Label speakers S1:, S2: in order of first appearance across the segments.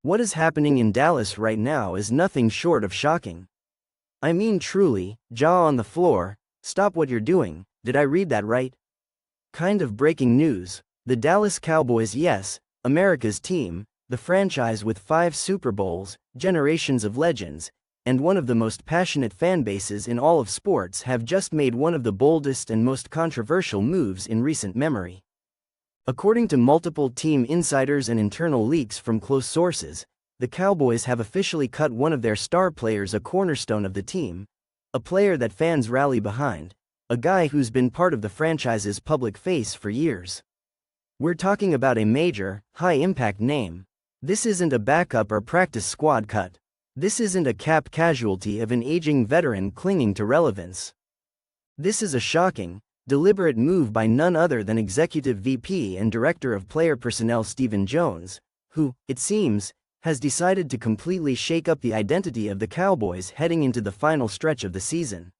S1: What is happening in Dallas right now is nothing short of shocking. I mean truly, jaw on the floor, stop what you're doing, did I read that right? Kind of breaking news. The Dallas Cowboys, yes, America's team, the franchise with 5 Super Bowls, generations of legends, and one of the most passionate fan bases in all of sports have just made one of the boldest and most controversial moves in recent memory. According to multiple team insiders and internal leaks from close sources, the Cowboys have officially cut one of their star players, a cornerstone of the team, a player that fans rally behind, a guy who's been part of the franchise's public face for years. We're talking about a major, high-impact name. This isn't a backup or practice squad cut. This isn't a cap casualty of an aging veteran clinging to relevance. This is a shocking, deliberate move by none other than Executive VP and Director of Player Personnel Stephen Jones, who, it seems, has decided to completely shake up the identity of the Cowboys heading into the final stretch of the season.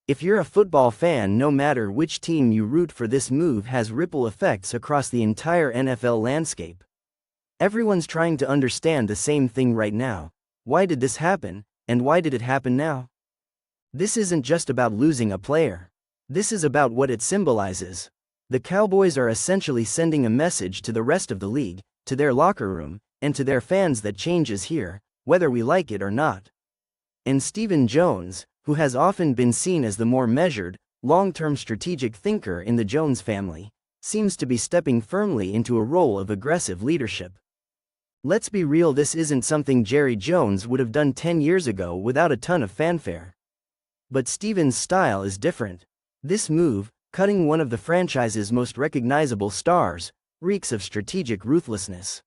S1: If you're a football fan, no matter which team you root for, this move has ripple effects across the entire NFL landscape. Everyone's trying to understand the same thing right now. Why did this happen, and why did it happen now? This isn't just about losing a player. This is about what it symbolizes. The Cowboys are essentially sending a message to the rest of the league, to their locker room, and to their fans that change is here, whether we like it or not. And Stephen Jones, who has often been seen as the more measured, long-term strategic thinker in the Jones family, seems to be stepping firmly into a role of aggressive leadership. Let's be real, this isn't something Jerry Jones would have done 10 years ago without a ton of fanfare. But Stephen's style is different. This move, cutting one of the franchise's most recognizable stars, reeks of strategic ruthlessness.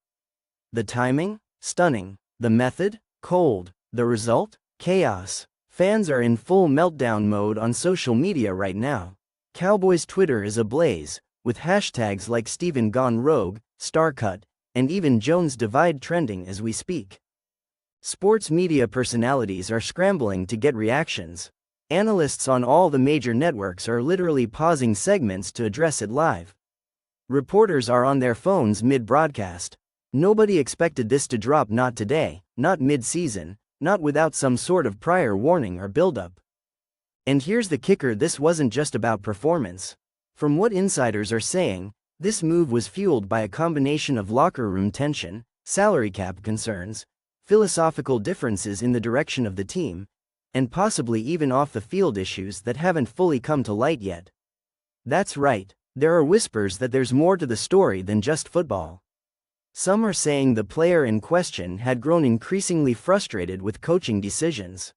S1: The timing? Stunning. The method? Cold. The result? Chaos. Fans are in full meltdown mode on social media right now. Cowboys Twitter is ablaze, with hashtags like Stephen Gone Rogue, Starcut, and even Jones Divide trending as we speak. Sports media personalities are scrambling to get reactions. Analysts on all the major networks are literally pausing segments to address it live. Reporters are on their phones mid-broadcast. Nobody expected this to drop, not today, not mid-season, not without some sort of prior warning or build-up. And here's the kicker, this wasn't just about performance. From what insiders are saying, this move was fueled by a combination of locker room tension, salary cap concerns, philosophical differences in the direction of the team, and possibly even off-the-field issues that haven't fully come to light yet. That's right, there are whispers that there's more to the story than just football. Some are saying the player in question had grown increasingly frustrated with coaching decisions.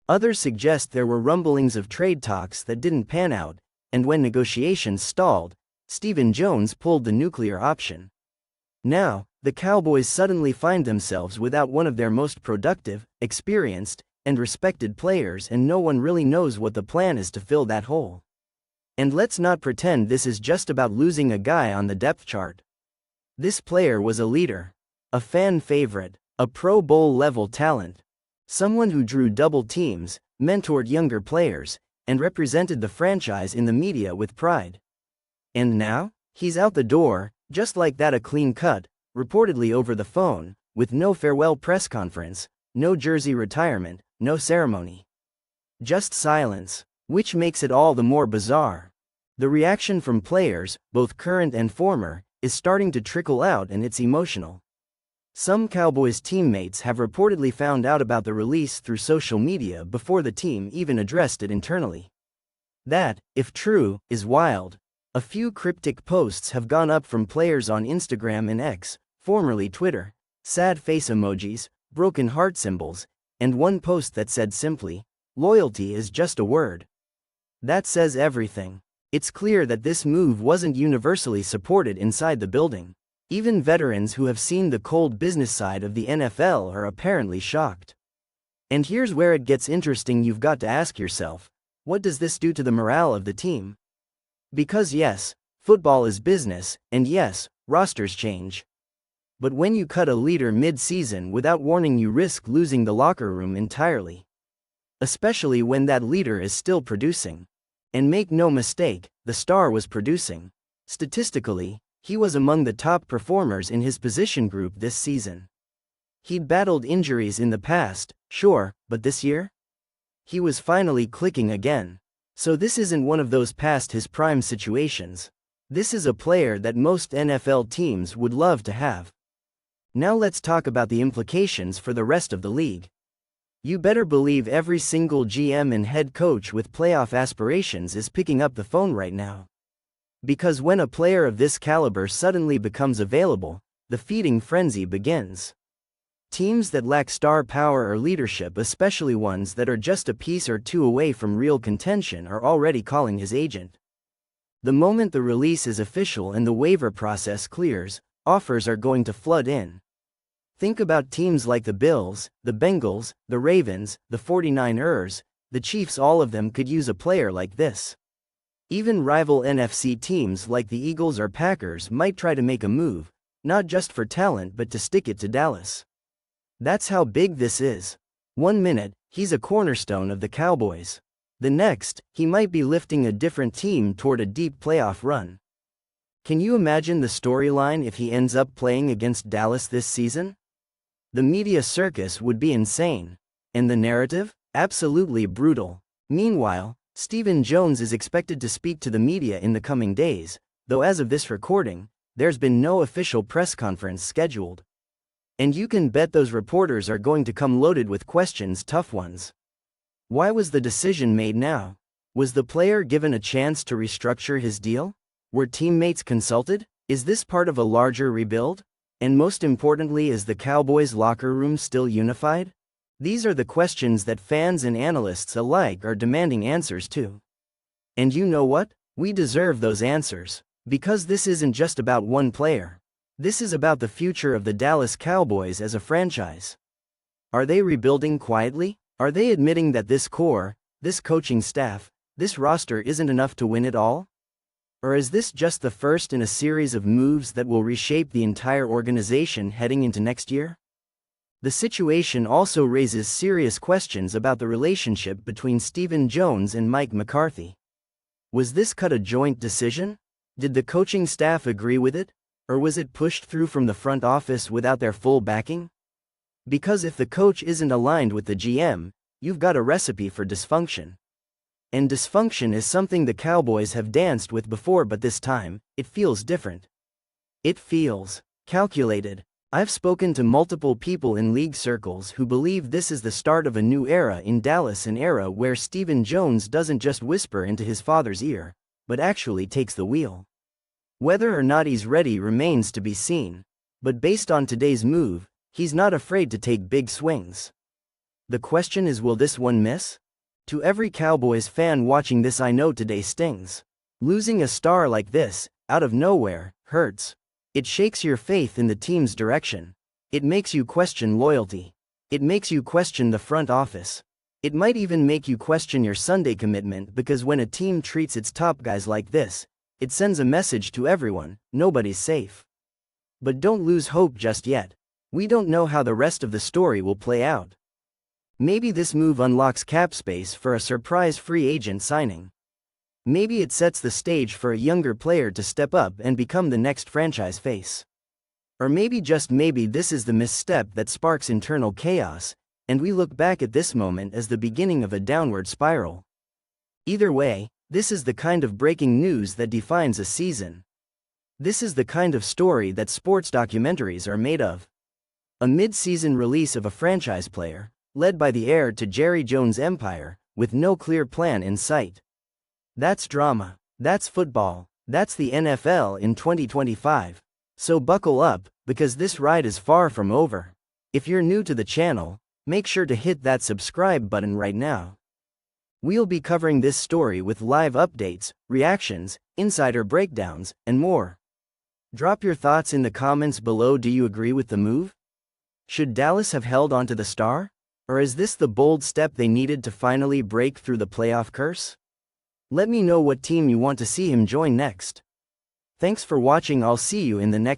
S1: Others suggest there were rumblings of trade talks that didn't pan out, and when negotiations stalled, Stephen Jones pulled the nuclear option. Now, the Cowboys suddenly find themselves without one of their most productive, experienced, and respected players, and no one really knows what the plan is to fill that hole. And let's not pretend this is just about losing a guy on the depth chart. This player was a leader, a fan favorite, a Pro Bowl level talent, someone who drew double teams, mentored younger players, and represented the franchise in the media with pride. And now, he's out the door, just like that, a clean cut, reportedly over the phone, with no farewell press conference, no jersey retirement, no ceremony. Just silence, which makes it all the more bizarre. The reaction from players, both current and former, is starting to trickle out, and it's emotional. Some Cowboys teammates have reportedly found out about the release through social media before the team even addressed it internally. That, if true, is wild. A few cryptic posts have gone up from players on Instagram and X, formerly Twitter, sad face emojis, broken heart symbols, and one post that said simply, "Loyalty is just a word." That says everything. It's clear that this move wasn't universally supported inside the building. Even veterans who have seen the cold business side of the NFL are apparently shocked. And here's where it gets interesting. You've got to ask yourself, what does this do to the morale of the team? Because yes, football is business, and yes, rosters change. But when you cut a leader mid-season without warning, you risk losing the locker room entirely. Especially when that leader is still producing. And make no mistake, the star was producing. Statistically, he was among the top performers in his position group this season. He'd battled injuries in the past, sure, but this year? He was finally clicking again. So this isn't one of those past his prime situations. This is a player that most NFL teams would love to have. Now let's talk about the implications for the rest of the league. You better believe every single GM and head coach with playoff aspirations is picking up the phone right now. Because when a player of this caliber suddenly becomes available, the feeding frenzy begins. Teams that lack star power or leadership, especially ones that are just a piece or two away from real contention, are already calling his agent. The moment the release is official and the waiver process clears, offers are going to flood in. Think about teams like the Bills, the Bengals, the Ravens, the 49ers, the Chiefs. All of them could use a player like this. Even rival NFC teams like the Eagles or Packers might try to make a move, not just for talent but to stick it to Dallas. That's how big this is. 1 minute, he's a cornerstone of the Cowboys. The next, he might be lifting a different team toward a deep playoff run. Can you imagine the storyline if he ends up playing against Dallas this season? The media circus would be insane. And the narrative? Absolutely brutal. Meanwhile, Stephen Jones is expected to speak to the media in the coming days, though as of this recording, there's been no official press conference scheduled. And you can bet those reporters are going to come loaded with questions, tough ones. Why was the decision made now? Was the player given a chance to restructure his deal? Were teammates consulted? Is this part of a larger rebuild? And most importantly, is the Cowboys' locker room still unified? These are the questions that fans and analysts alike are demanding answers to. And you know what? We deserve those answers. Because this isn't just about one player. This is about the future of the Dallas Cowboys as a franchise. Are they rebuilding quietly? Are they admitting that this core, this coaching staff, this roster isn't enough to win it all? Or is this just the first in a series of moves that will reshape the entire organization heading into next year? The situation also raises serious questions about the relationship between Stephen Jones and Mike McCarthy. Was this cut a joint decision? Did the coaching staff agree with it? Or was it pushed through from the front office without their full backing? Because if the coach isn't aligned with the GM, you've got a recipe for dysfunction. And dysfunction is something the Cowboys have danced with before, but this time, it feels different. It feels calculated. I've spoken to multiple people in league circles who believe this is the start of a new era in Dallas, an era where Stephen Jones doesn't just whisper into his father's ear, but actually takes the wheel. Whether or not he's ready remains to be seen, but based on today's move, he's not afraid to take big swings. The question is, will this one miss? To every Cowboys fan watching this, I know today stings. Losing a star like this, out of nowhere, hurts. It shakes your faith in the team's direction. It makes you question loyalty. It makes you question the front office. It might even make you question your Sunday commitment, because when a team treats its top guys like this, it sends a message to everyone: nobody's safe. But don't lose hope just yet. We don't know how the rest of the story will play out. Maybe this move unlocks cap space for a surprise free agent signing. Maybe it sets the stage for a younger player to step up and become the next franchise face. Or maybe, just maybe, this is the misstep that sparks internal chaos, and we look back at this moment as the beginning of a downward spiral. Either way, this is the kind of breaking news that defines a season. This is the kind of story that sports documentaries are made of. A mid-season release of a franchise player, led by the heir to Jerry Jones' empire, with no clear plan in sight. That's drama. That's football. That's the NFL in 2025. So buckle up, because this ride is far from over. If you're new to the channel, make sure to hit that subscribe button right now. We'll be covering this story with live updates, reactions, insider breakdowns, and more. Drop your thoughts in the comments below. Do you agree with the move? Should Dallas have held onto the star? Or is this the bold step they needed to finally break through the playoff curse? Let me know what team you want to see him join next. Thanks for watching. I'll see you in the next